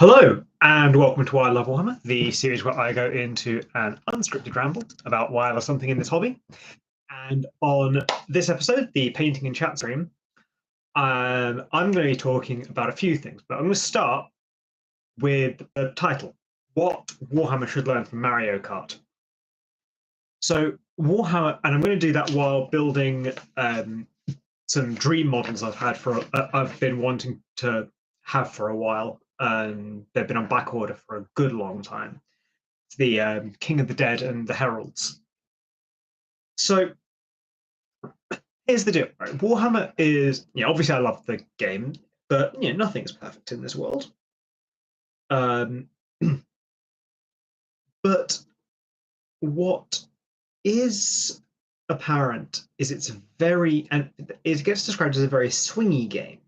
Hello, and welcome to Why I Love Warhammer, the series where I go into an unscripted ramble about why I love something in this hobby. And on this episode, the painting and chat stream, I'm going to be talking about a few things, but I'm going to start with the title, What Warhammer Should Learn from Mario Kart. So Warhammer, and I'm going to do that while building some dream models I've been wanting to have for a while. And they've been on back order for a good long time. It's the King of the Dead and the Heralds. So here's the deal. Right? Warhammer is, obviously I love the game, but nothing's perfect in this world. But what is apparent is it gets described as a very swingy game.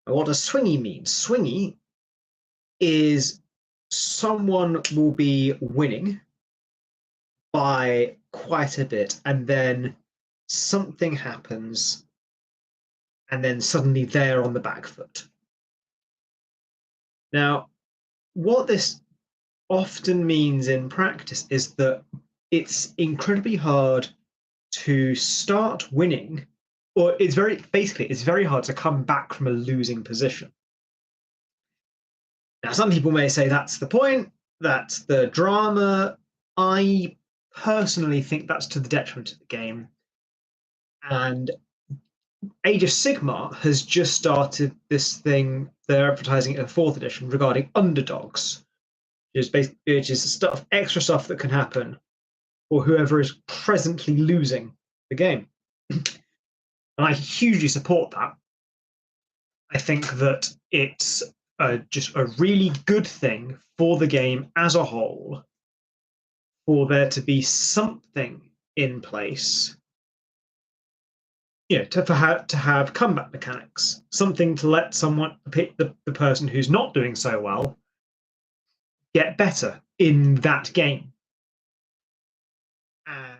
What does swingy mean? Swingy is someone will be winning by quite a bit, and then something happens, and then suddenly they're on the back foot. Now, what this often means in practice is that it's incredibly hard to start winning, or it's very hard to come back from a losing position. Now, some people may say that's the point, that's the drama. I personally think that's to the detriment of the game. And Age of Sigmar has just started this thing, they're advertising it in the 4th edition, regarding underdogs, which is extra stuff that can happen for whoever is presently losing the game. And I hugely support that. I think that it's just a really good thing for the game as a whole, for there to be something in place, to have combat mechanics, something to let someone pick the person who's not doing so well get better in that game. And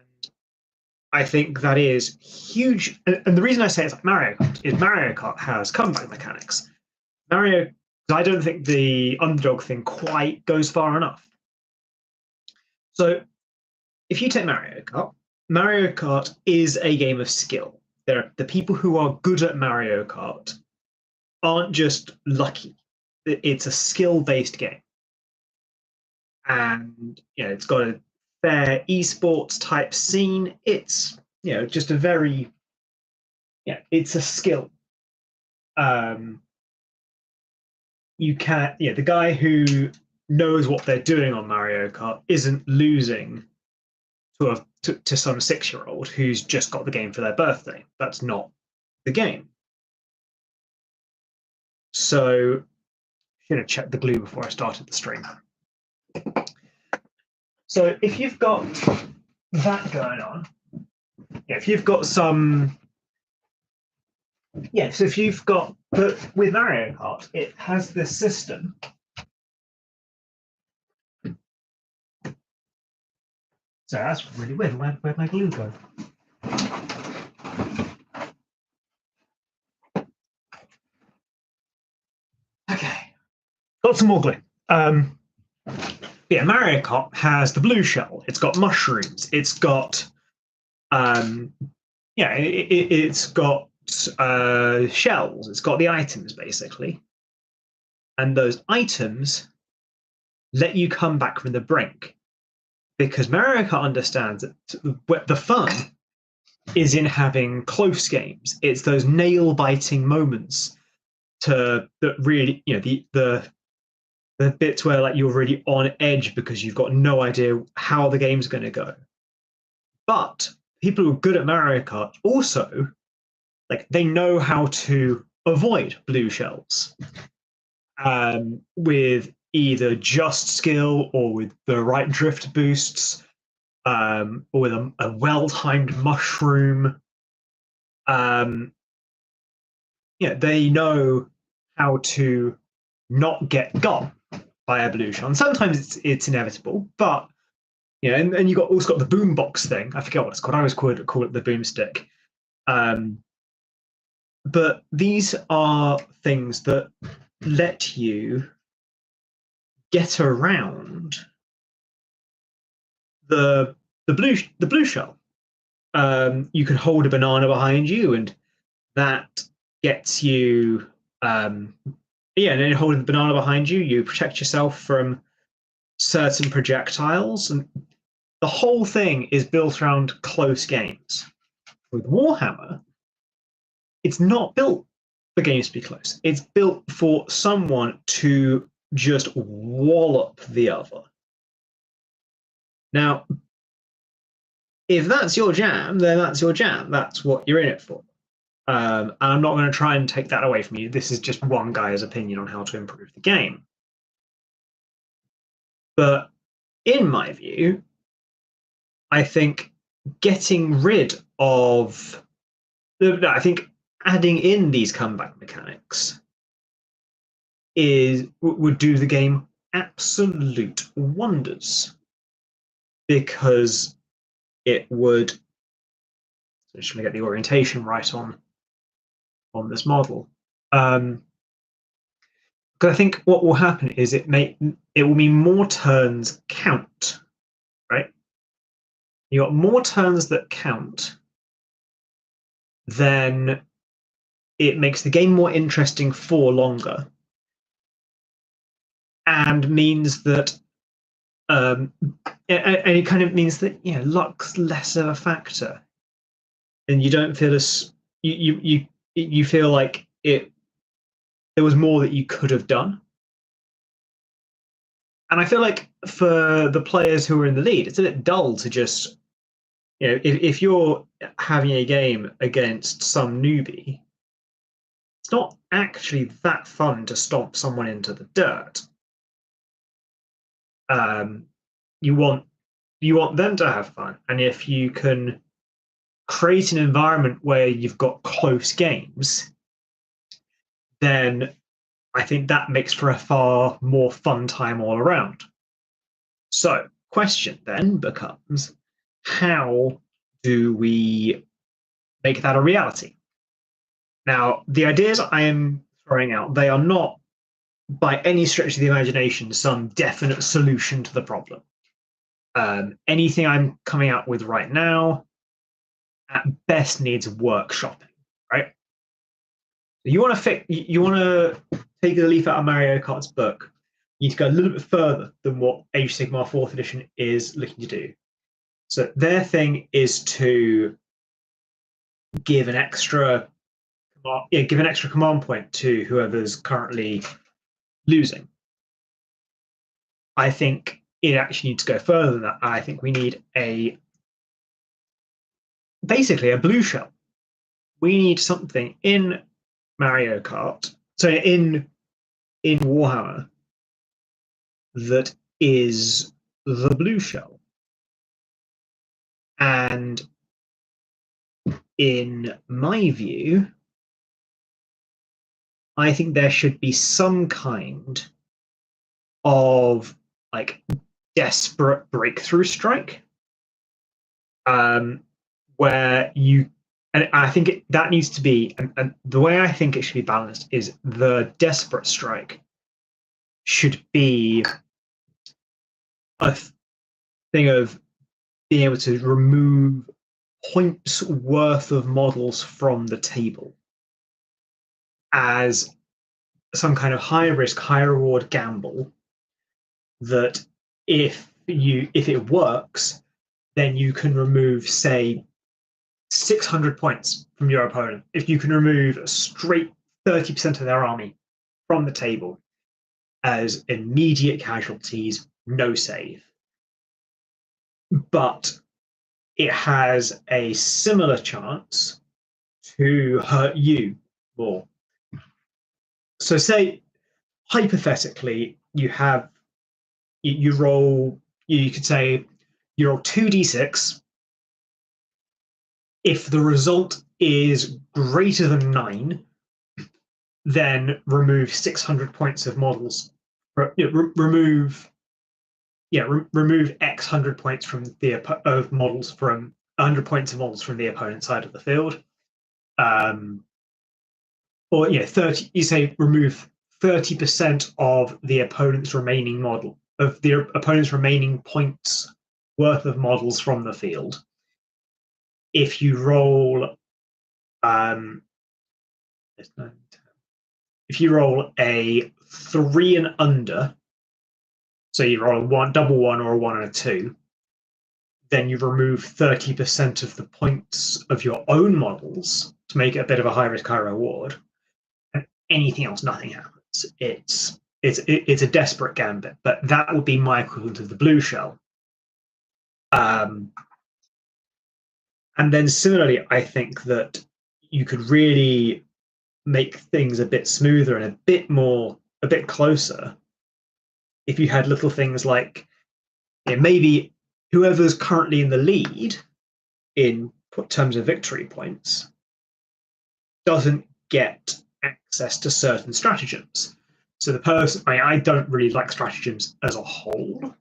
I think that is huge. And the reason I say it's like Mario Kart is Mario Kart has combat mechanics. I don't think the underdog thing quite goes far enough. So if you take Mario Kart is a game of skill. The people who are good at Mario Kart aren't just lucky. It's a skill-based game. And it's got a fair esports type scene. It's just a very it's a skill. The guy who knows what they're doing on Mario Kart isn't losing to some 6-year-old who's just got the game for their birthday. That's not the game. So I'm going to check the glue before I started the stream. So if you've got that going on, if you've got some, so if you've got, but with Mario Kart, it has this system. So that's really weird. Where'd my glue go? Okay, got some more glue. Mario Kart has the blue shell. It's got mushrooms. It's got, it's got shells. It's got the items basically, and those items let you come back from the brink. Because Mario Kart understands that the fun is in having close games. It's those nail-biting moments that really, the bits where you're really on edge because you've got no idea how the game's going to go. But people who are good at Mario Kart also, they know how to avoid blue shells with either just skill or with the right drift boosts, or with a well-timed mushroom. They know how to not get got by a blue shell. And sometimes it's inevitable, but and you also got the boombox thing. I forget what it's called. I always call it the boomstick. But these are things that let you get around the blue shell. You can hold a banana behind you, and that gets you. Yeah, and then holding the banana behind you, you protect yourself from certain projectiles, and the whole thing is built around close games. With Warhammer, it's not built for games to be close. It's built for someone to just wallop the other. Now, if that's your jam, then that's your jam. That's what you're in it for. And I'm not going to try and take that away from you. This is just one guy's opinion on how to improve the game. But in my view, I think getting rid of, I think adding in these comeback mechanics would do the game absolute wonders, because it would. So I'm just going to get the orientation right on this model. Because I think what will happen is it will mean more turns count, right? You got more turns that count, then it makes the game more interesting for longer, and means that and it kind of means that luck's less of a factor, and you don't feel as you feel like there was more that you could have done. And I feel like for the players who are in the lead, it's a bit dull to just, if you're having a game against some newbie, it's not actually that fun to stomp someone into the dirt. You want them to have fun, and if you can create an environment where you've got close games, then I think that makes for a far more fun time all around. So, question then becomes, how do we make that a reality? Now, the ideas I am throwing out, they are not by any stretch of the imagination some definite solution to the problem. Anything I'm coming out with right now at best needs workshopping, right? You want to take a leaf out of Mario Kart's book. You need to go a little bit further than what Age of Sigmar 4th edition is looking to do. So their thing is to give an extra command point to whoever's currently losing. I think it actually needs to go further than that. I think we need basically a blue shell. We need something in Mario Kart, so in Warhammer, that is the blue shell. And in my view, I think there should be some kind of desperate breakthrough strike, where you, and I think that needs to be, and the way I think it should be balanced is the desperate strike should be a thing of being able to remove points worth of models from the table as some kind of high risk, high reward gamble, that if it works, then you can remove, say, 600 points from your opponent. If you can remove a straight 30% of their army from the table as immediate casualties, no save. But it has a similar chance to hurt you more. So say, hypothetically, you roll, you could say you roll 2d6. If the result is greater than 9, then remove 600 points of models. Remove X 100 points from of models from 100 points of models from the opponent's side of the field. Or 30. You say remove 30% of the opponent's remaining model, of the opponent's remaining points worth of models from the field. If you roll, if you roll a 3 and under, so you roll a one, double one, or a 1 and a 2, then you remove 30% of the points of your own models to make it a bit of a high risk, high reward. And anything else, nothing happens. It's a desperate gambit, but that would be my equivalent of the blue shell. And then similarly, I think that you could really make things a bit smoother and a bit closer if you had little things like, maybe whoever's currently in the lead in terms of victory points doesn't get access to certain stratagems. So the person, I don't really like stratagems as a whole,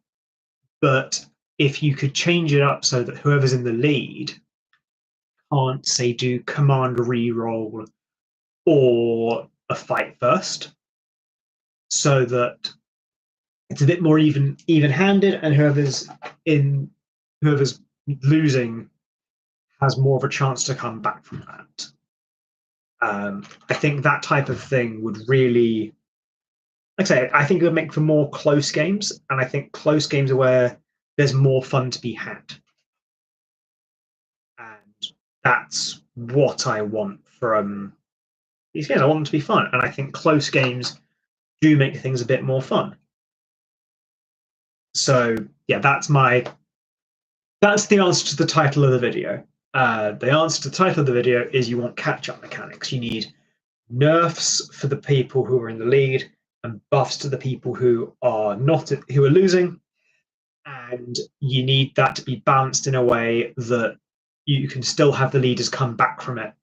but if you could change it up so that whoever's in the lead can't, say, do command reroll or a fight first, so that it's a bit more even-handed, and whoever's losing has more of a chance to come back from that. I think that type of thing would really, like I say, I think it would make for more close games, and I think close games are where there's more fun to be had. And that's what I want from these games. I want them to be fun, and I think close games do make things a bit more fun. So yeah, that's the answer to the title of the video. The answer to the title of the video is you want catch-up mechanics. You need nerfs for the people who are in the lead and buffs to the people who are losing, and you need that to be balanced in a way that you can still have the leaders come back from it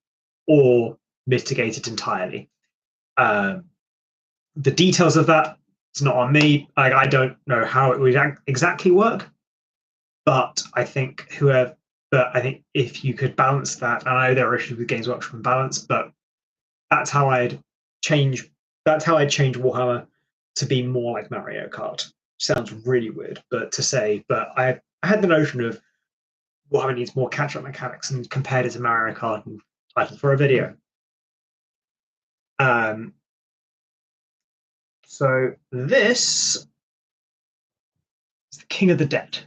or mitigate it entirely. The details of that, it's not on me. I don't know how it would exactly work, but I think if you could balance that, I know there are issues with Games Workshop and balance, but that's how I'd change Warhammer to be more like Mario Kart. Sounds really weird, but I had the notion of Warhammer needs more catch-up mechanics and compared it to Mario Kart and title for a video. So this is the King of the Dead.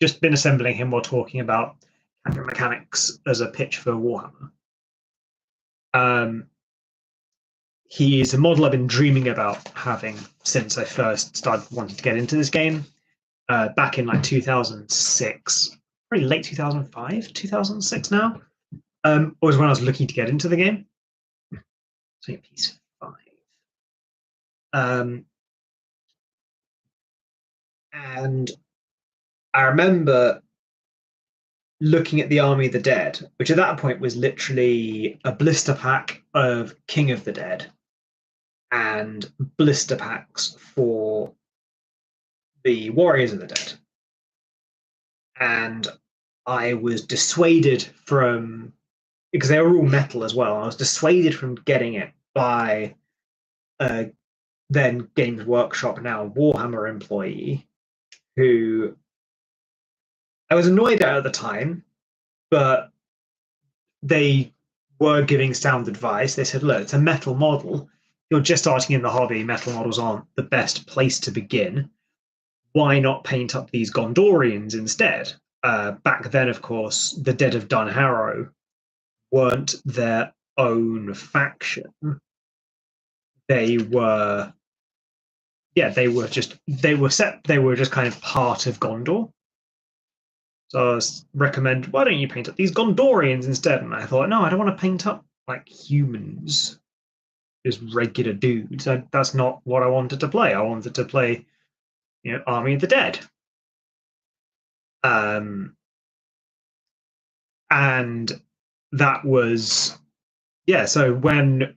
Just been assembling him while talking about catch-up mechanics as a pitch for Warhammer. He is a model I've been dreaming about having since I first started wanting to get into this game, back in like 2006, probably late 2005, 2006 now, was when I was looking to get into the game. So piece 5. And I remember looking at the Army of the Dead, which at that point was literally a blister pack of King of the Dead and blister packs for the Warriors of the Dead. And I was dissuaded from, because they were all metal as well, I was dissuaded from getting it by then Games Workshop, now Warhammer employee, who I was annoyed at the time, but they were giving sound advice. They said, look, it's a metal model. You're just starting in the hobby. Metal models aren't the best place to begin. Why not paint up these Gondorians instead? Back then, of course, the Dead of Dunharrow weren't their own faction. They were just kind of part of Gondor. So I was recommend, why don't you paint up these Gondorians instead? And I thought, no, I don't want to paint up like humans, just regular dudes. That's not what I wanted to play. I wanted to play, Army of the Dead. And that was, so when,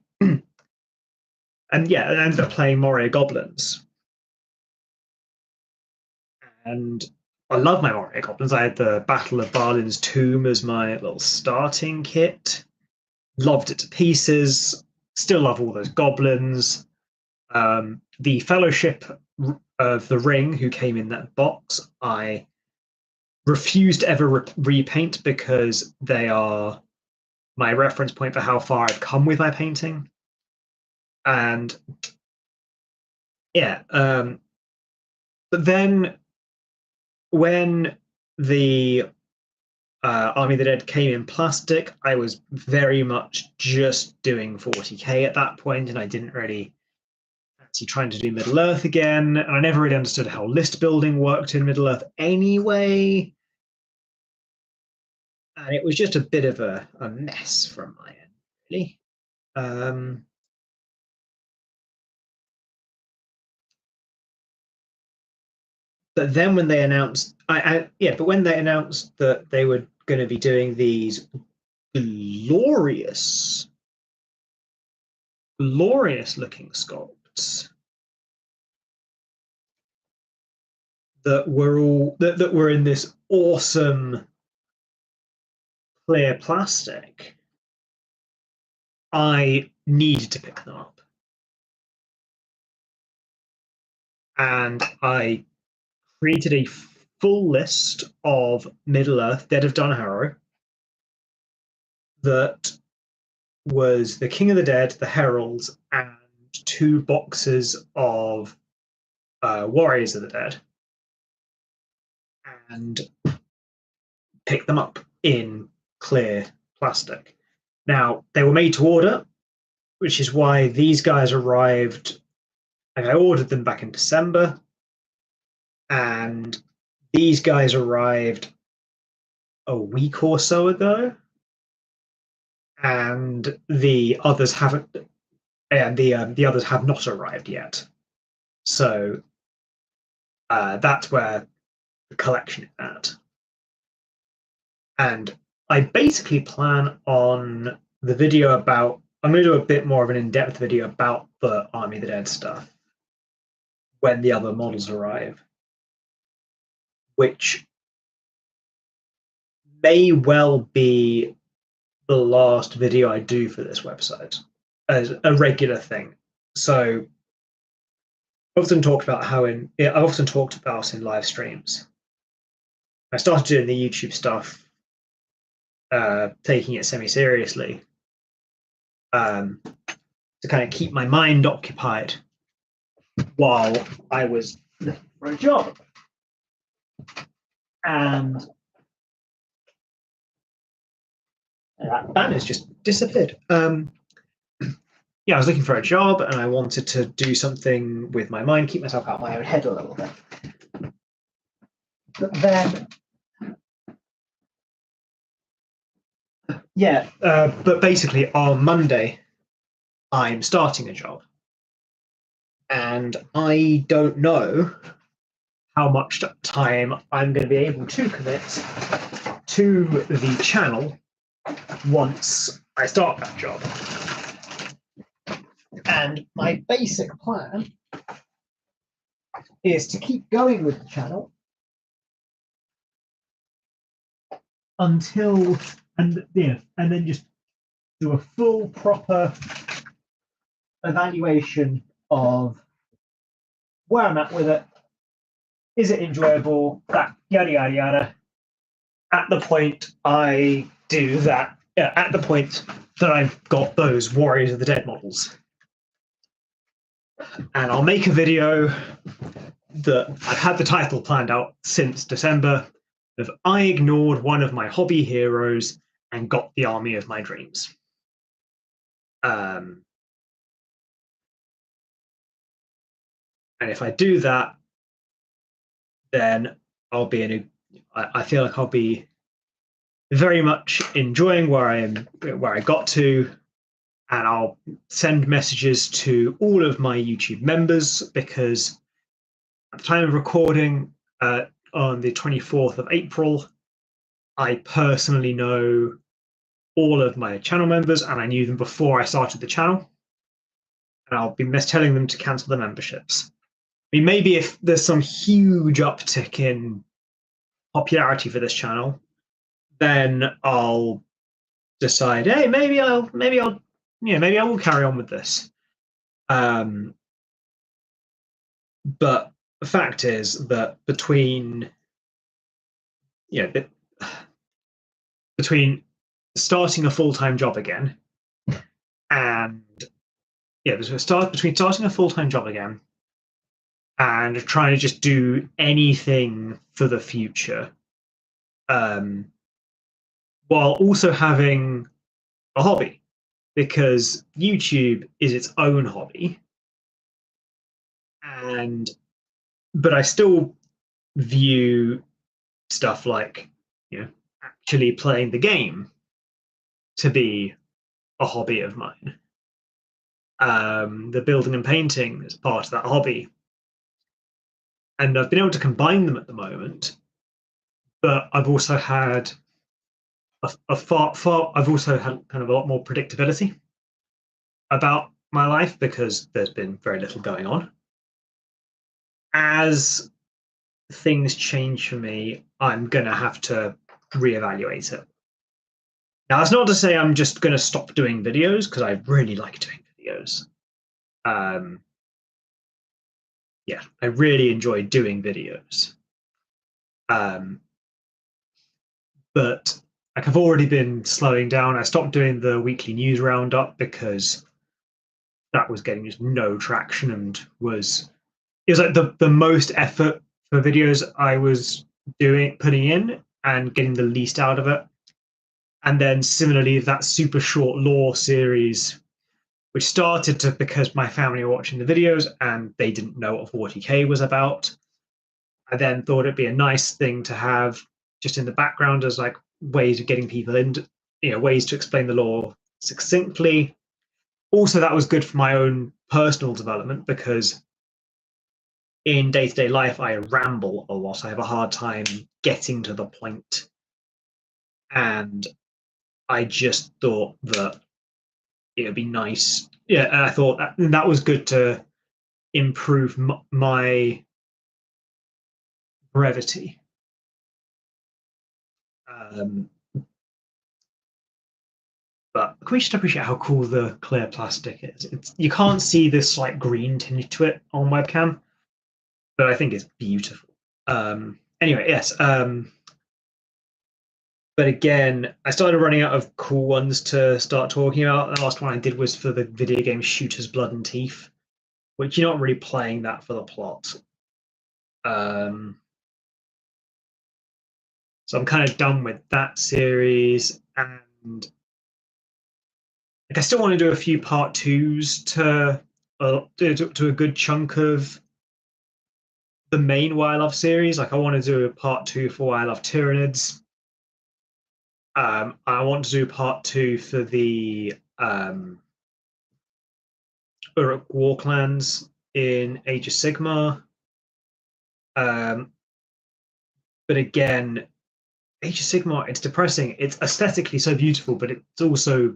I ended up playing Moria Goblins. And I love my Moria Goblins. I had the Battle of Balin's Tomb as my little starting kit. Loved it to pieces. Still love all those goblins. The Fellowship of the Ring, who came in that box, I refuse to ever repaint because they are my reference point for how far I've come with my painting. And yeah, but then when the Army of the Dead came in plastic, I was very much just doing 40k at that point, and I didn't really fancy trying to do Middle Earth again, and I never really understood how list building worked in Middle Earth anyway. And it was just a bit of a mess from my end, really. But then when they announced, but when they announced that they were going to be doing these glorious, glorious looking sculpts that were in this awesome clear plastic, I needed to pick them up. And I created a full list of Middle Earth Dead of Dunharrow that was the King of the Dead, the Heralds, and 2 boxes of Warriors of the Dead, and pick them up in clear plastic. Now, they were made to order, which is why these guys arrived. Like, I ordered them back in December, and these guys arrived a week or so ago, and the others haven't, and the others have not arrived yet. So that's where the collection is at. And I basically plan on the video about, I'm going to do a bit more of an in-depth video about the Army of the Dead stuff when the other models arrive, which may well be the last video I do for this website as a regular thing. So I've often talked about in live streams. I started doing the YouTube stuff, taking it semi-seriously, to kind of keep my mind occupied while I was looking for a job. And that banner's just disappeared. Yeah, I was looking for a job and I wanted to do something with my mind, keep myself out of my own head a little bit. But then, but basically on Monday, I'm starting a job. And I don't know how much time I'm going to be able to commit to the channel once I start that job. And my basic plan is to keep going with the channel until, and then just do a full, proper evaluation of where I'm at with it. Is it enjoyable? That yada yada yada. At the point I do that, at the point that I've got those Warriors of the Dead models, and I'll make a video that I've had the title planned out since December of I ignored one of my hobby heroes and got the army of my dreams. And if I do that, then I'll be in I feel like I'll be very much enjoying where I got to, and I'll send messages to all of my YouTube members, because at the time of recording, on the 24th of April, I personally know all of my channel members, and I knew them before I started the channel, and I'll be telling them to cancel their memberships. I mean, maybe if there's some huge uptick in popularity for this channel, then I'll decide, hey, maybe I will carry on with this. But the fact is that you know, between starting a full-time job again and between starting a full-time job again and trying to just do anything for the future, um, while also having a hobby, because YouTube is its own hobby, and but I still view stuff like, actually playing the game to be a hobby of mine. The building and painting is part of that hobby, and I've been able to combine them at the moment. But I've also had a far I've also had kind of a lot more predictability about my life because there's been very little going on. As things change for me, I'm gonna have to reevaluate it. Now, that's not to say I'm just gonna stop doing videos because I really like doing videos. Um, yeah, I really enjoy doing videos. Um, but like I've already been slowing down. I stopped doing the weekly news roundup because that was getting just no traction and it was like the most effort for videos I was putting in and getting the least out of it. And then similarly, that super short lore series, which started to because my family were watching the videos and they didn't know what 40k was about. I then thought it'd be a nice thing to have just in the background as like ways of getting people into, ways to explain the lore succinctly. Also, that was good for my own personal development because in day-to-day life I ramble a lot. I have a hard time getting to the point, and I just thought that it'd be nice. Yeah, and I thought that was good to improve my brevity. Um, but can we just appreciate how cool the clear plastic is? You can't see this like green tinge to it on webcam, but I think it's beautiful. Anyway, yes. But again, I started running out of cool ones to start talking about. The last one I did was for the video game Shooters Blood and Teeth, which you're not really playing that for the plot. So I'm kind of done with that series, and like I still want to do a few part twos to a good chunk of the main Why I Love series. Like I want to do a part two for Why I Love Tyranids. I want to do part two for the Uruk War clans in Age of Sigmar. But again, Age of Sigmar, it's depressing. It's aesthetically so beautiful, but it's also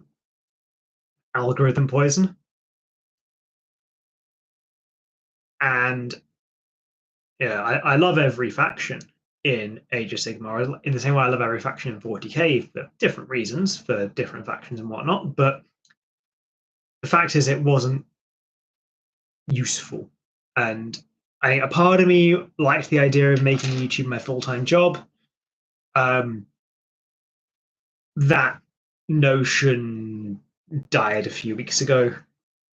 algorithm poison. And yeah, I love every faction in Age of Sigmar in the same way I love every faction in 40k for different reasons, for different factions and whatnot. But the fact is, it wasn't useful. And I think a part of me liked the idea of making YouTube my full-time job. That notion died a few weeks ago.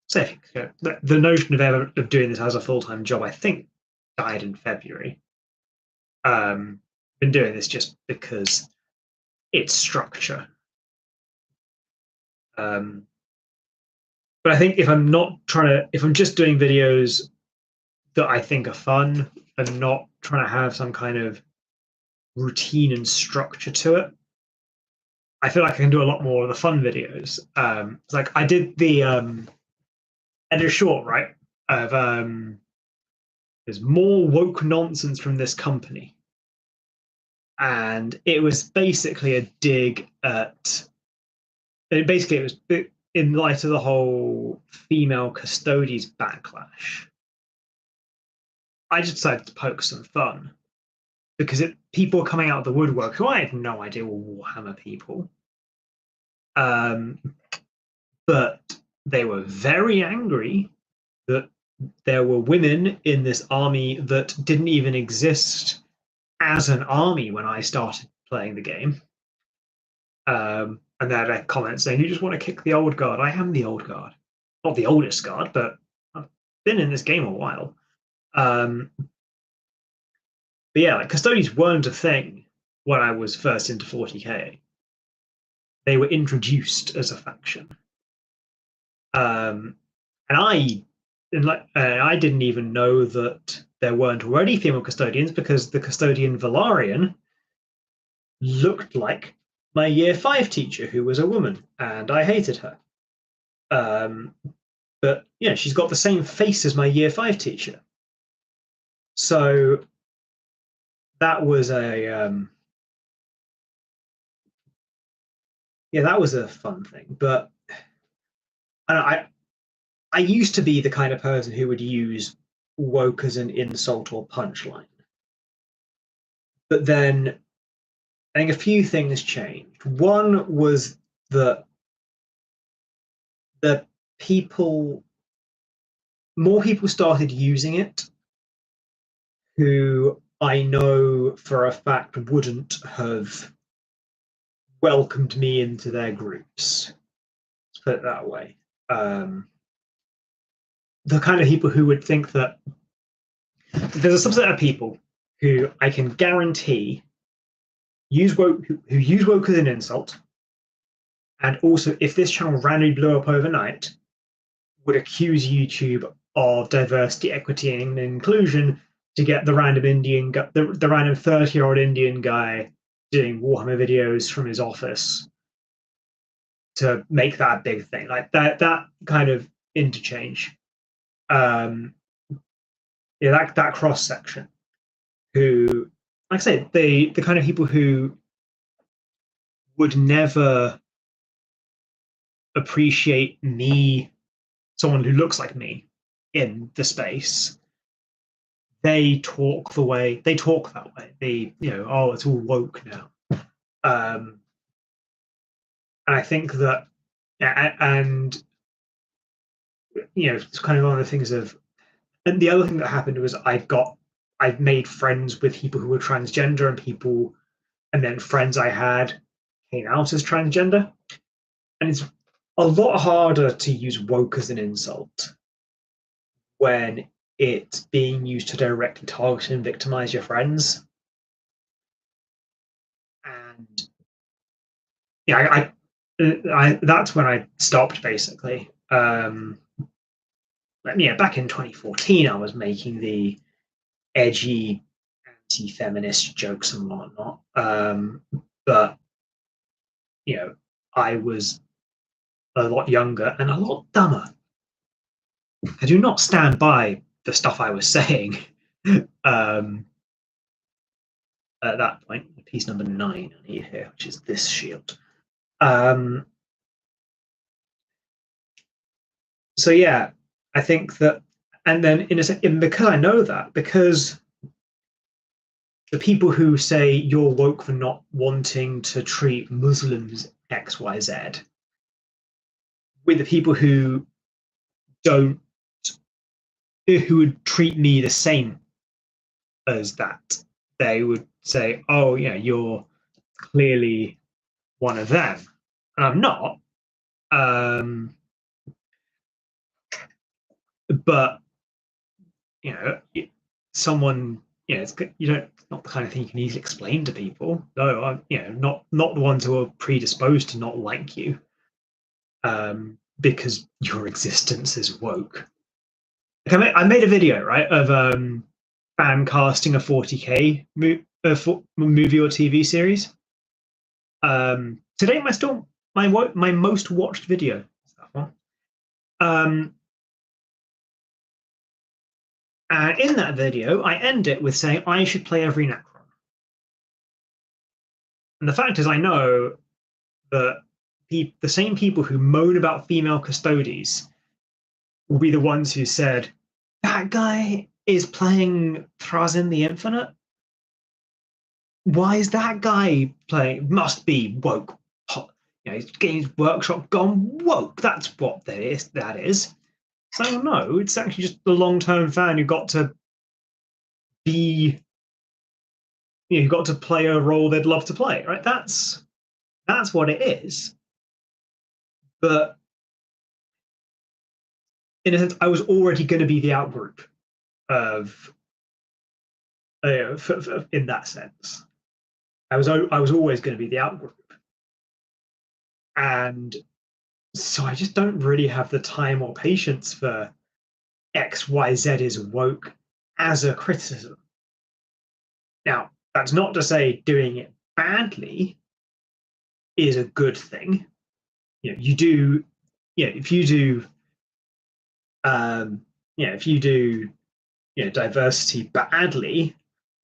So the notion of doing this as a full-time job, I think, died in February. Been doing this just because it's structure. But I think if I'm just doing videos that I think are fun and not trying to have some kind of routine and structure to it, I feel like I can do a lot more of the fun videos. It's like I did the and a short, right? Of there's more woke nonsense from this company. And it was basically a dig at it was in light of the whole female Custodes backlash. I just decided to poke some fun because people were coming out of the woodwork who I had no idea were Warhammer people. But they were very angry that there were women in this army that didn't even exist as an army when I started playing the game. And they had a comment saying, "You just want to kick the old guard." I am the old guard, not the oldest guard, but I've been in this game a while. But yeah, like Custodes weren't a thing when I was first into 40k. They were introduced as a faction, and I didn't even know that there weren't already female custodians because the custodian Valarian looked like my year 5 teacher, who was a woman, and I hated her. But yeah, she's got the same face as my year 5 teacher. So that was a that was a fun thing. But I used to be the kind of person who would use woke as an insult or punchline. But then I think a few things changed. One was that the more people started using it who I know for a fact wouldn't have welcomed me into their groups. Let's put it that way. The kind of people who would think that there's a subset of people who I can guarantee use woke who use woke as an insult, and also if this channel randomly blew up overnight, would accuse YouTube of diversity, equity, and inclusion to get the random the random 30-year-old Indian guy doing Warhammer videos from his office to make that a big thing, like that kind of interchange. That cross section, who, like I said, the kind of people who would never appreciate me, someone who looks like me, in the space. They talk that way. Oh, it's all woke now. And I think that, and it's kind of one of the things of, and the other thing that happened was I've made friends with people who were transgender and then friends I had came out as transgender, and it's a lot harder to use woke as an insult when it's being used to directly target and victimize your friends. And yeah, I that's when I stopped, basically. Back in 2014, I was making the edgy anti-feminist jokes and whatnot. But I was a lot younger and a lot dumber. I do not stand by the stuff I was saying at that point. Piece number 9 I need here, which is this shield. So yeah, I think that, and then because I know that, because the people who say you're woke for not wanting to treat Muslims XYZ, with the people who would treat me the same as that, they would say, "Oh yeah, you're clearly one of them," and I'm not. But someone, it's not the kind of thing you can easily explain to people. No, I'm not the ones who are predisposed to not like you, because your existence is woke. Like I made a video, right, of fan casting a 40k movie or TV series. Today, my most watched video is that one. And in that video, I end it with saying I should play every Necron. And the fact is, I know that the same people who moan about female Custodes will be the ones who said, "That guy is playing Thrazin the Infinite. Why is that guy playing? Must be woke. His Games Workshop gone woke. That's what that is." So no, it's actually just the long-term fan who got to be, who got to play a role they'd love to play, right? That's what it is. But in a sense, I was already going to be the outgroup of, in that sense. I was always going to be the outgroup, and so I just don't really have the time or patience for XYZ is woke as a criticism. Now, that's not to say doing it badly is a good thing. You do, if you do, if you do, diversity badly,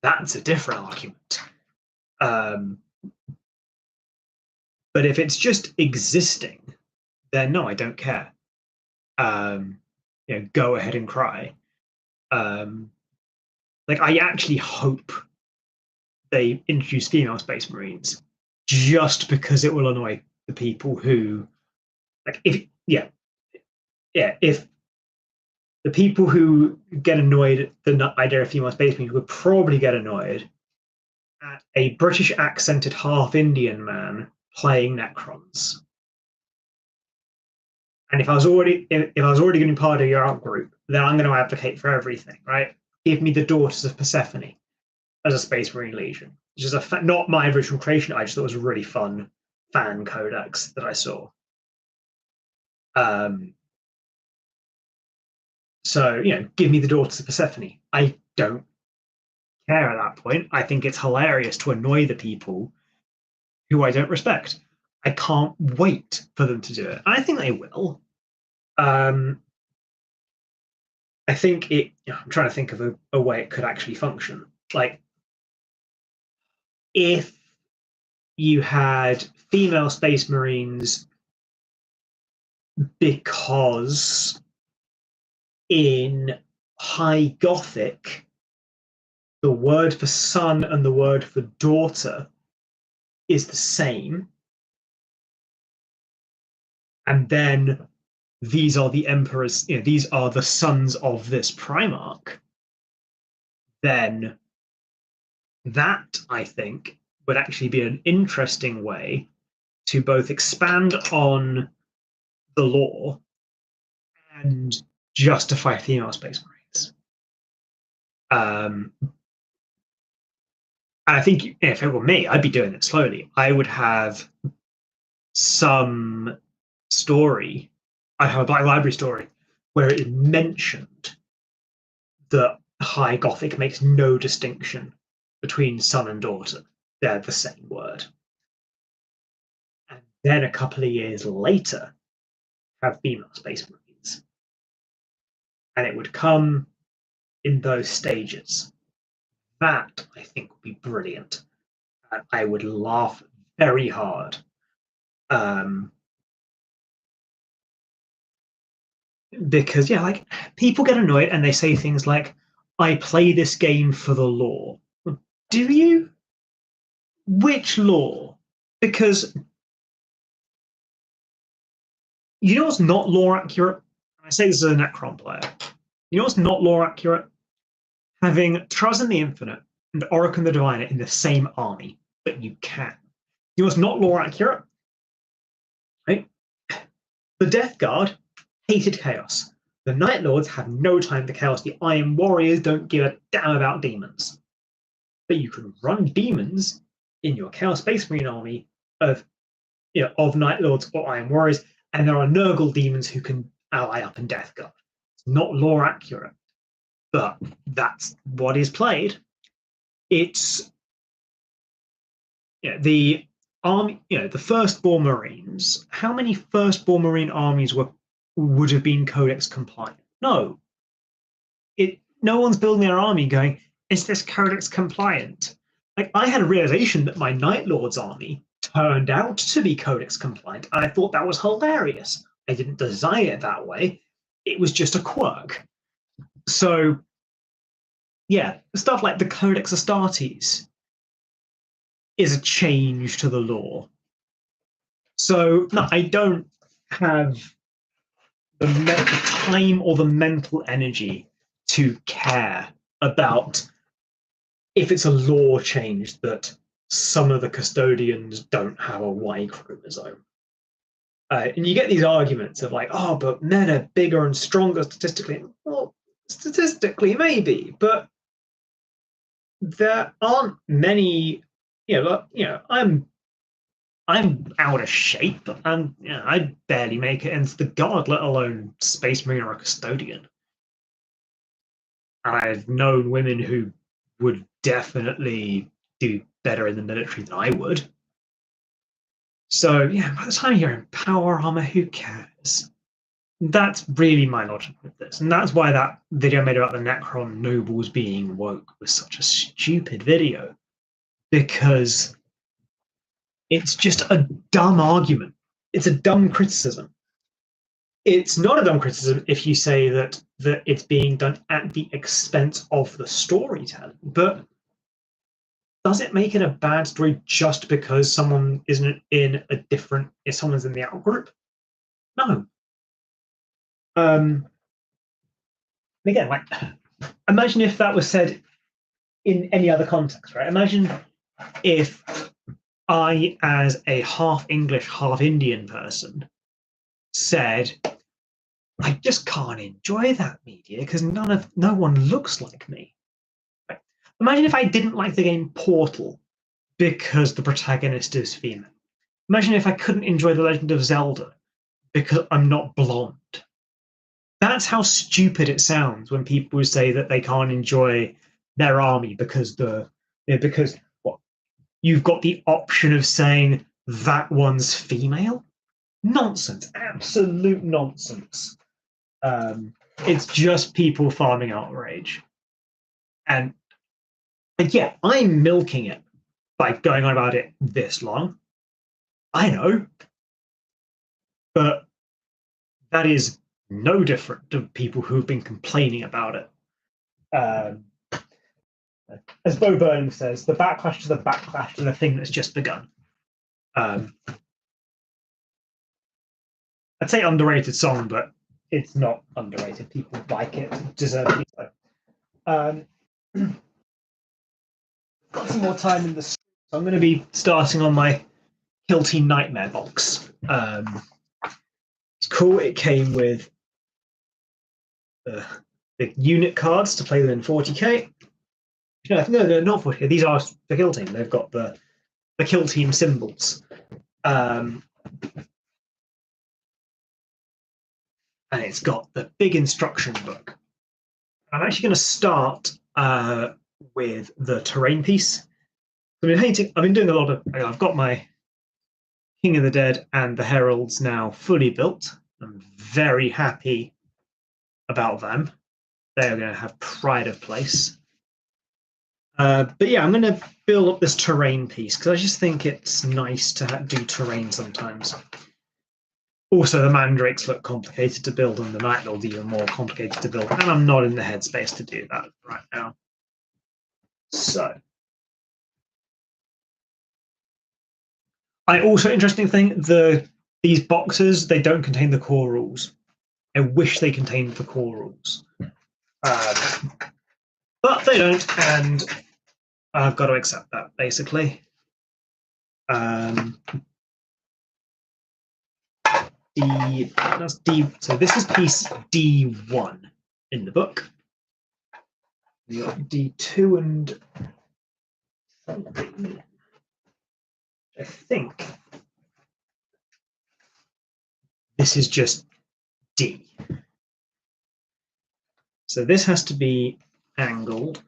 that's a different argument. But if it's just existing, then no, I don't care. Go ahead and cry. Like, I actually hope they introduce female Space Marines just because it will annoy the people who, like, if the people who get annoyed at the idea of female Space Marines would probably get annoyed at a British accented half Indian man playing Necrons. And if I was already going to be part of your out group, then I'm going to advocate for everything, right? Give me the Daughters of Persephone as a Space Marine Legion, which is not my original creation. I just thought it was a really fun fan codex that I saw. So, give me the Daughters of Persephone. I don't care at that point. I think it's hilarious to annoy the people who I don't respect. I can't wait for them to do it. I think they will. I think it. I'm trying to think of a way it could actually function. Like, if you had female Space Marines, because in High Gothic, the word for son and the word for daughter is the same. And then these are the emperors, these are the sons of this Primarch. Then that, I think, would actually be an interesting way to both expand on the lore and justify female Space Marines. And I think if it were me, I'd be doing it slowly. I would have some story. I have a Black Library story where it is mentioned that High Gothic makes no distinction between son and daughter. They're the same word. And then a couple of years later, have female Space Marines. And it would come in those stages. That, I think, would be brilliant. And I would laugh very hard. Because, like, people get annoyed and they say things like, I play this game for the lore. Do you? Which lore? Because you know what's not lore accurate? I say this as a Necron player. You know what's not lore accurate? Having Trazyn the Infinite and Oricon the Diviner in the same army, but you can. You know what's not lore accurate? Right? The Death Guard hated chaos. The Night Lords have no time for chaos. The Iron Warriors don't give a damn about demons. But you can run demons in your Chaos Space Marine army of Night Lords or Iron Warriors, and there are Nurgle demons who can ally up in Death Guard. It's not lore accurate, but that's what is played. It's the army, the Firstborn Marines. How many Firstborn Marine armies would have been Codex compliant? No. No one's building their army going, is this Codex compliant? Like, I had a realization that my Night Lord's army turned out to be Codex compliant, and I thought that was hilarious. I didn't design it that way. It was just a quirk. So, stuff like the Codex Astartes is a change to the lore. So, no, I don't have the time or the mental energy to care about if it's a law change that some of the custodians don't have a Y chromosome. And you get these arguments of like, oh, but men are bigger and stronger statistically. Well, statistically, maybe, but there aren't many. I'm out of shape, and I barely make it into the guard, let alone space marine or a custodian. And I've known women who would definitely do better in the military than I would. So yeah, by the time you're in power armor, who cares? That's really my logic with this, and that's why that video I made about the Necron nobles being woke was such a stupid video, because it's just a dumb argument. It's a dumb criticism. It's not a dumb criticism if you say that it's being done at the expense of the storytelling, but does it make it a bad story just because someone isn't in a different, if someone's in the out group? No. Again, like, imagine if that was said in any other context, right? Imagine if I, as a half English, half Indian person, said, I just can't enjoy that media because no one looks like me. Right? Imagine if I didn't like the game Portal because the protagonist is female. Imagine if I couldn't enjoy The Legend of Zelda because I'm not blonde. That's how stupid it sounds when people say that they can't enjoy their army because what, you've got the option of saying that one's female. Nonsense, absolute nonsense. It's just people farming outrage, and yeah, I'm milking it by going on about it this long. I know, but that is no different to people who've been complaining about it. As Bo Burnham says, the backlash to the backlash to the thing that's just begun. I'd say underrated song, but it's not underrated. People like it, deservedly so. Got some more time in the stream, so I'm going to be starting on my Hilty Nightmare box. It's cool. It came with the unit cards to play them in 40k. No, they're not 40k. These are the kill team. They've got the kill team symbols. And it's got the big instruction book. I'm actually going to start with the terrain piece. I've been doing a lot of. I've got my King of the Dead and the Heralds now fully built. I'm very happy about them. They are going to have pride of place. But yeah, I'm going to build up this terrain piece because I just think it's nice to do terrain sometimes. Also, the mandrakes look complicated to build, and the Night Lord even more complicated to build, and I'm not in the headspace to do that right now. So, also interesting thing: these boxes, they don't contain the core rules. I wish they contained the core rules, but they don't, and I've got to accept that basically. That's D. So this is piece D1 in the book. You got D2 and something. I think this is just D. So this has to be angled.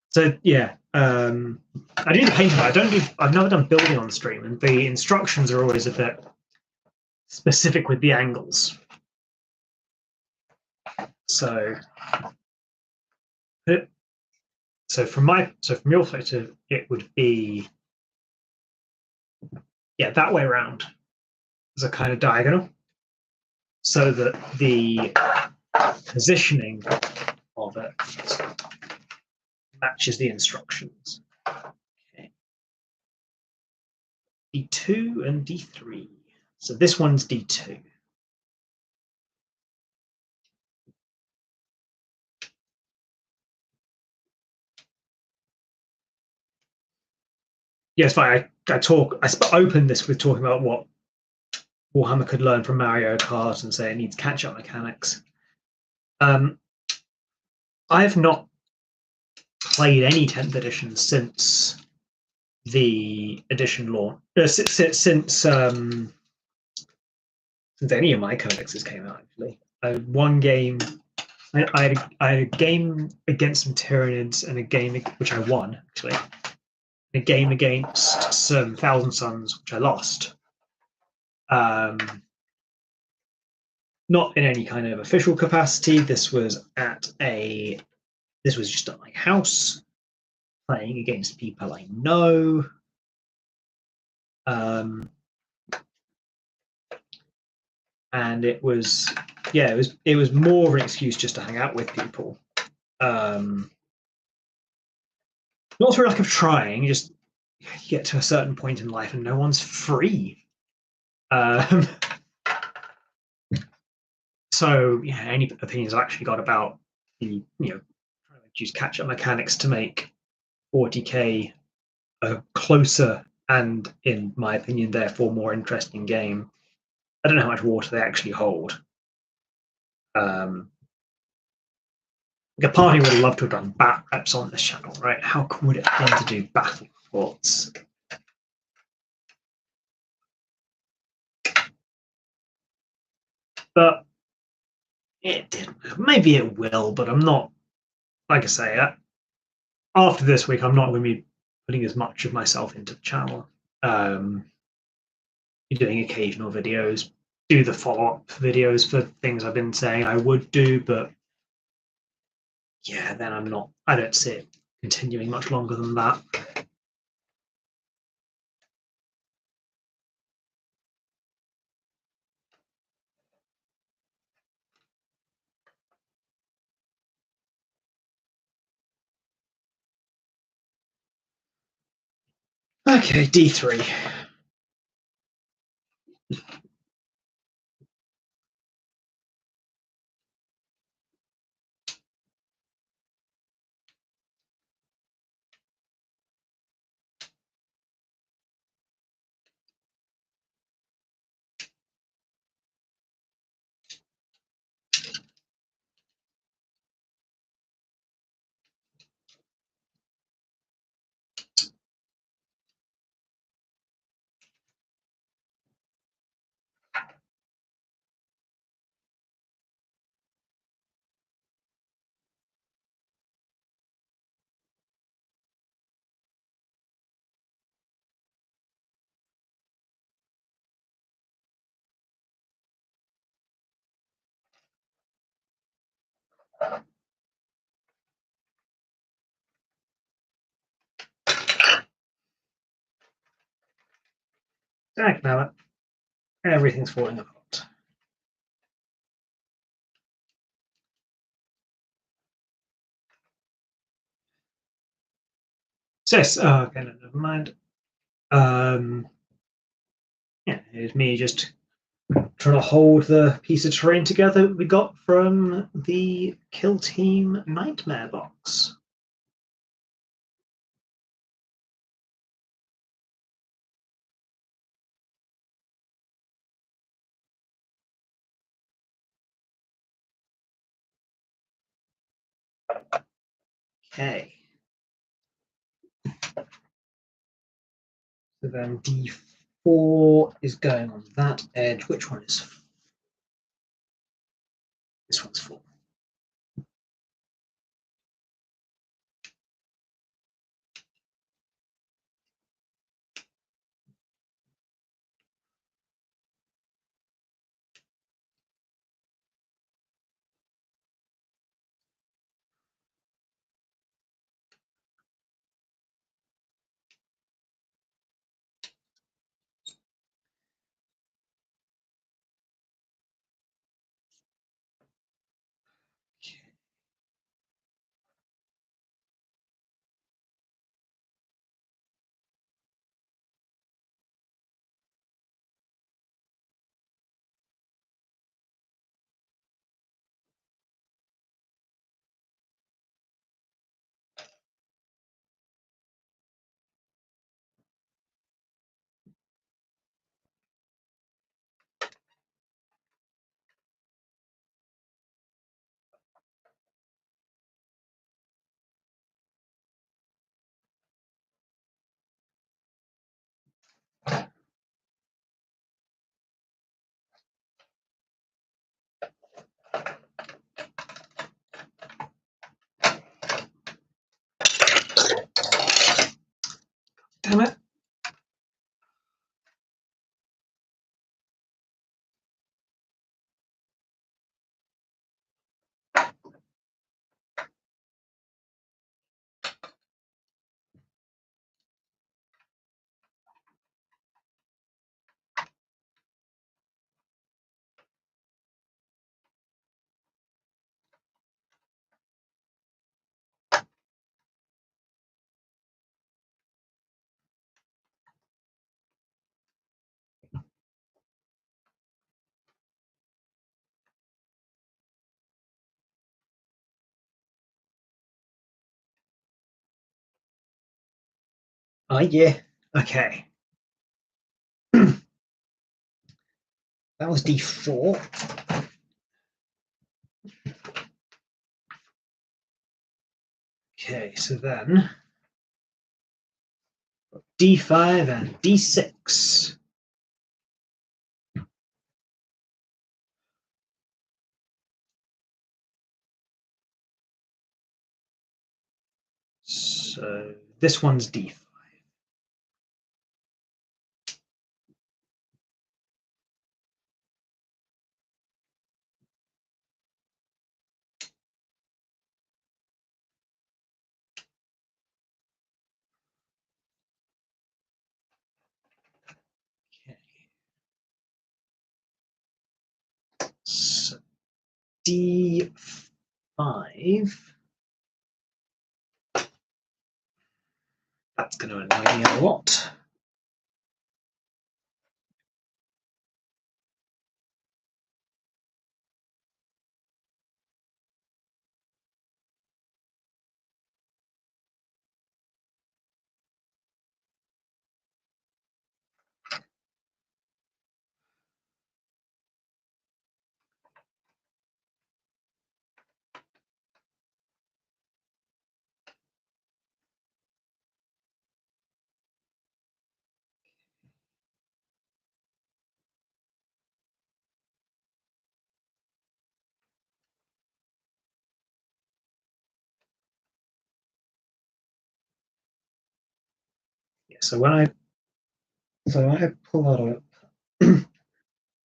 So yeah, I do the painting, but I've never done building on stream, and the instructions are always a bit specific with the angles. So from your perspective, it would be that way around as a kind of diagonal, so that the positioning of it matches the instructions. Okay. D2 and D3. So this one's D2. yes, I opened this with talking about what Warhammer could learn from Mario Kart and say it needs catch-up mechanics. Um, I've not played any 10th edition since the edition launch. Since any of my codexes came out, actually. One game, I had a game against some Tyranids and a game which I won, actually. A game against some Thousand Suns, which I lost. Um, not in any kind of official capacity. This was just at my house, playing against people I know. And it was more of an excuse just to hang out with people. Not through lack of trying, just you get to a certain point in life and no one's free. Um, so yeah, any opinions I've actually got about the trying to use catch-up mechanics to make 40k a closer and, in my opinion, therefore more interesting game. I don't know how much water they actually hold. Like a party would love to have done bat reps on this channel, right? How cool would it have been to do battle reports? But it didn't. Maybe it will, but I'm not. Like I say, after this week, I'm not going to be putting as much of myself into the channel. Doing occasional videos, do the follow-up videos for things I've been saying I would do, but yeah, then I'm not. I don't see it continuing much longer than that. Okay, D3. Dag now, everything's falling apart. Yes. Oh, okay, no, never mind. Yeah, it's me just trying to hold the piece of terrain together we got from the Kill Team Nightmare box. Okay. So then D4 is going on that edge. Which one is? This one's 4. Damn it. Oh yeah. Okay. That was D4. Okay, so then D5 and D6. So this one's D5. Okay. So D5. That's going to annoy me a lot. Yeah, so when I pull that up,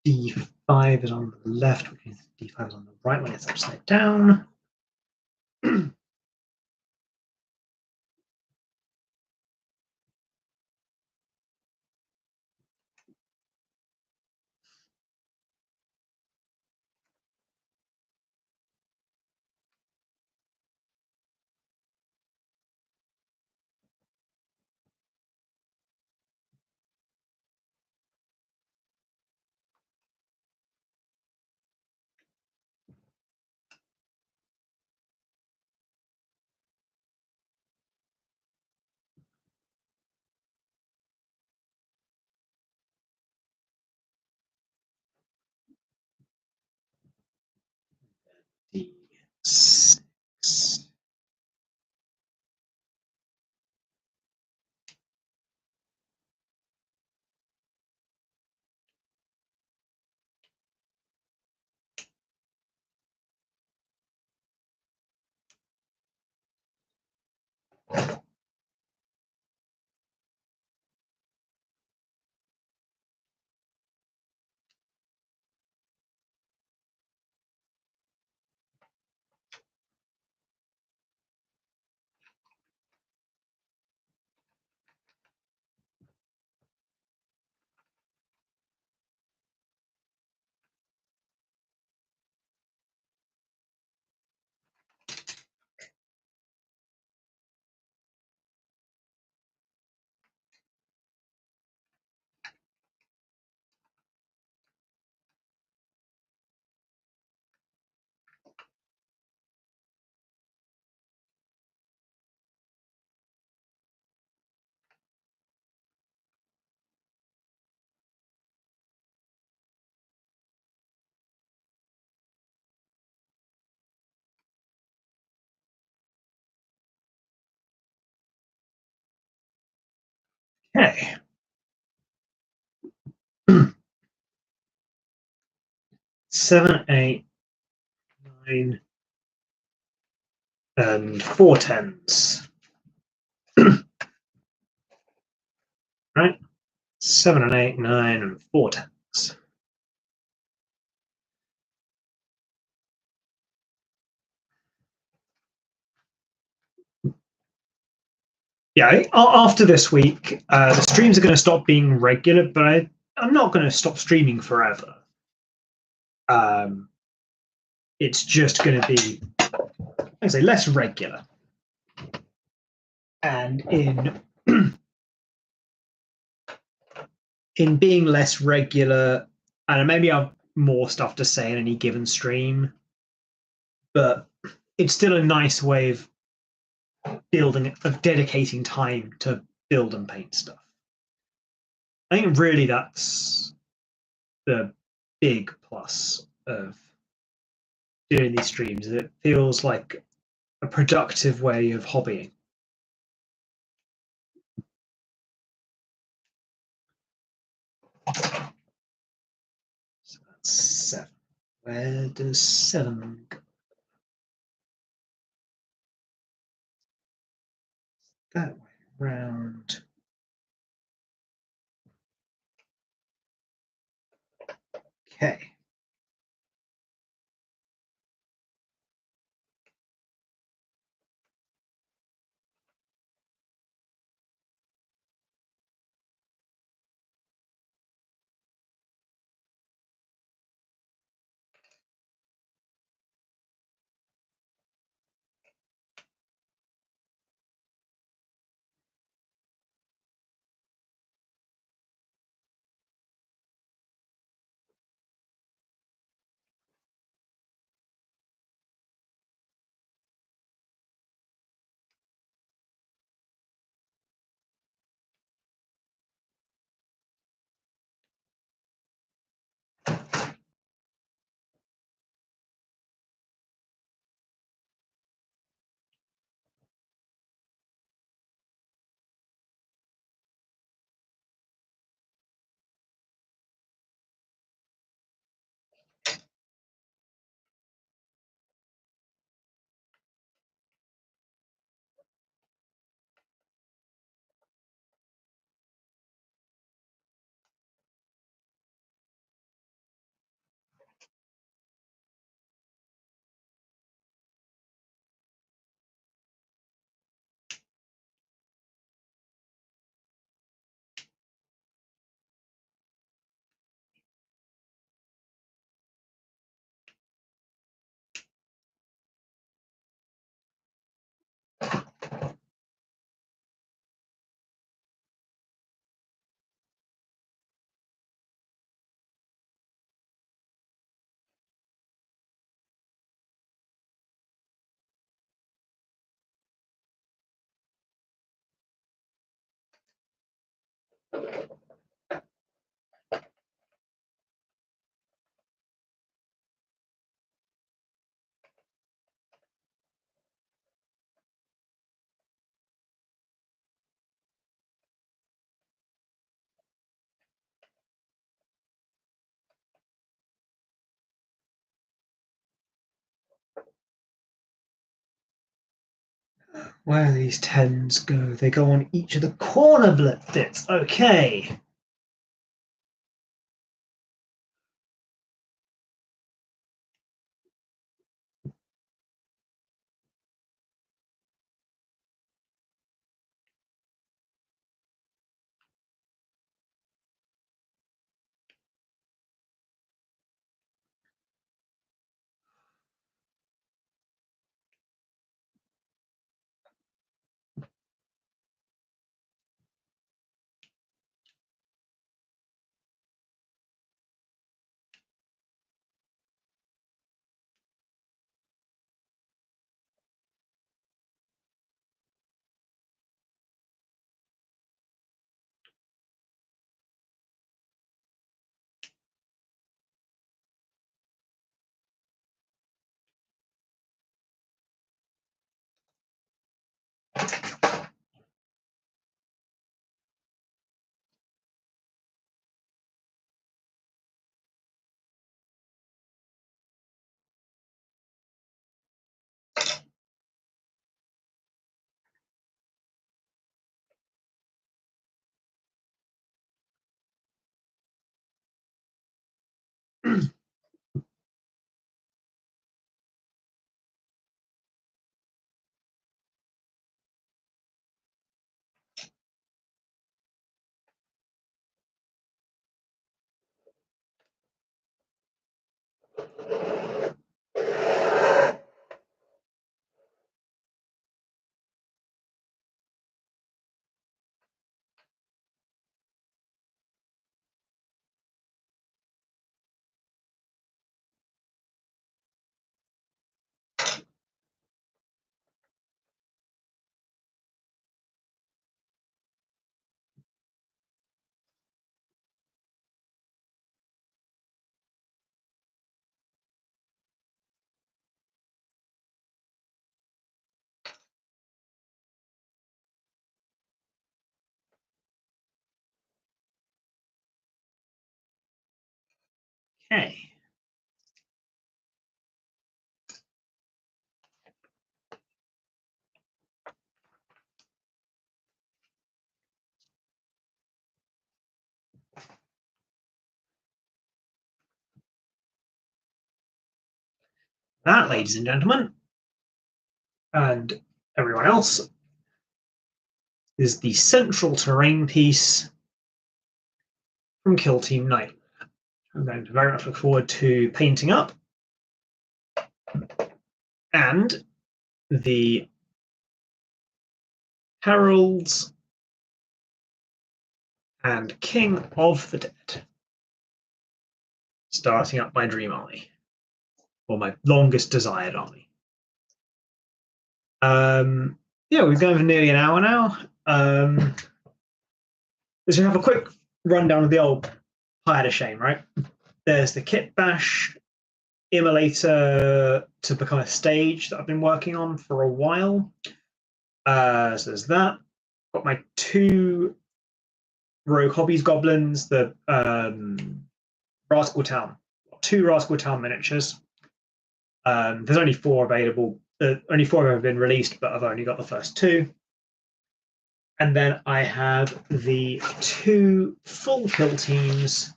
D5 is on the left, which means D5 is on the right when it's upside down. D6. Okay. 7, 8, 9, and 4 10s. Right? 7 and 8, 9 and 4 tanks. Yeah, after this week, the streams are going to stop being regular, but I'm not going to stop streaming forever. It's just going to be, like I say, less regular. And in being less regular, and maybe I've more stuff to say in any given stream, but it's still a nice way of dedicating time to build and paint stuff. I think really that's the big plus of doing these streams. It feels like a productive way of hobbying. So that's 7. Where does 7 go? That way round. Okay. Where do these 10s go? They go on each of the corner bits. Okay. Okay. That, ladies and gentlemen, and everyone else, is the central terrain piece from Kill Team Night. I'm going to very much look forward to painting up. And the Heralds and King of the Dead. Starting up my dream army, or my longest desired army. Yeah, we've gone for nearly an hour now. Let's have a quick rundown of the old Pile of Shame, right? There's the Kit Bash emulator to become a stage that I've been working on for a while. So there's that. Got my 2 Rogue Hobbies Goblins, the Rascal Town. 2 Rascal Town miniatures. There's only 4 available. Only 4 have been released, but I've only got the first 2. And then I have the 2 full kill teams.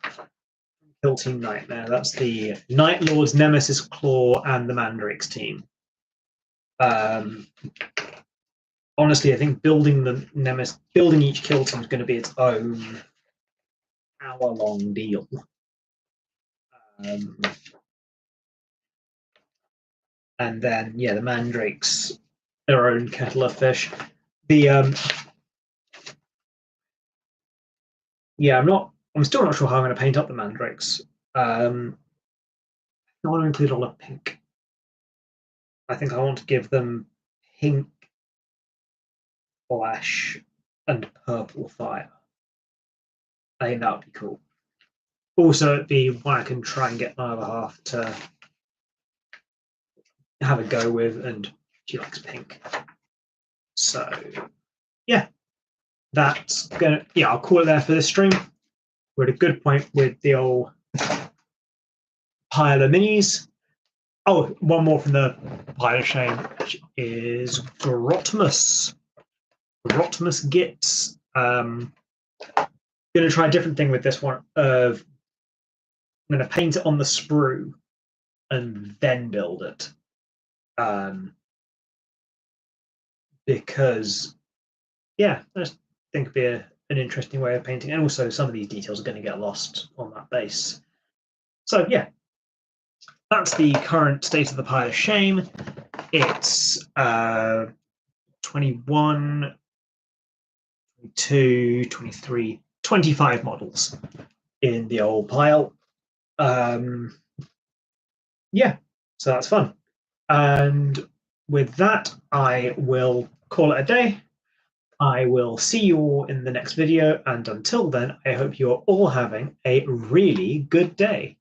Kill Team Nightmare. That's the Night Lord's Nemesis Claw and the Mandrake's team. Honestly, I think building each kill team is going to be its own hour-long deal. And then, yeah, the Mandrakes, their own kettle of fish. I'm still not sure how I'm going to paint up the Mandrakes. I want to include a lot of pink. I think I want to give them pink, flash, and purple fire. I think that would be cool. Also, it'd be one I can try and get my other half to have a go with, and she likes pink. So, yeah, that's gonna. Yeah, I'll call it there for this stream. We're at a good point with the old pile of minis. Oh, one more from the Pile of Shame, which is Grotmus. Grotmus Gits. Going to try a different thing with this one. I'm going to paint it on the sprue and then build it. Because, yeah, I just think it'd be an interesting way of painting. And also, some of these details are going to get lost on that base. So, yeah, that's the current state of the Pile of Shame. It's 21, 22, 23, 25 models in the old pile. Yeah, so that's fun. And with that, I will call it a day. I will see you all in the next video. And until then, I hope you are all having a really good day.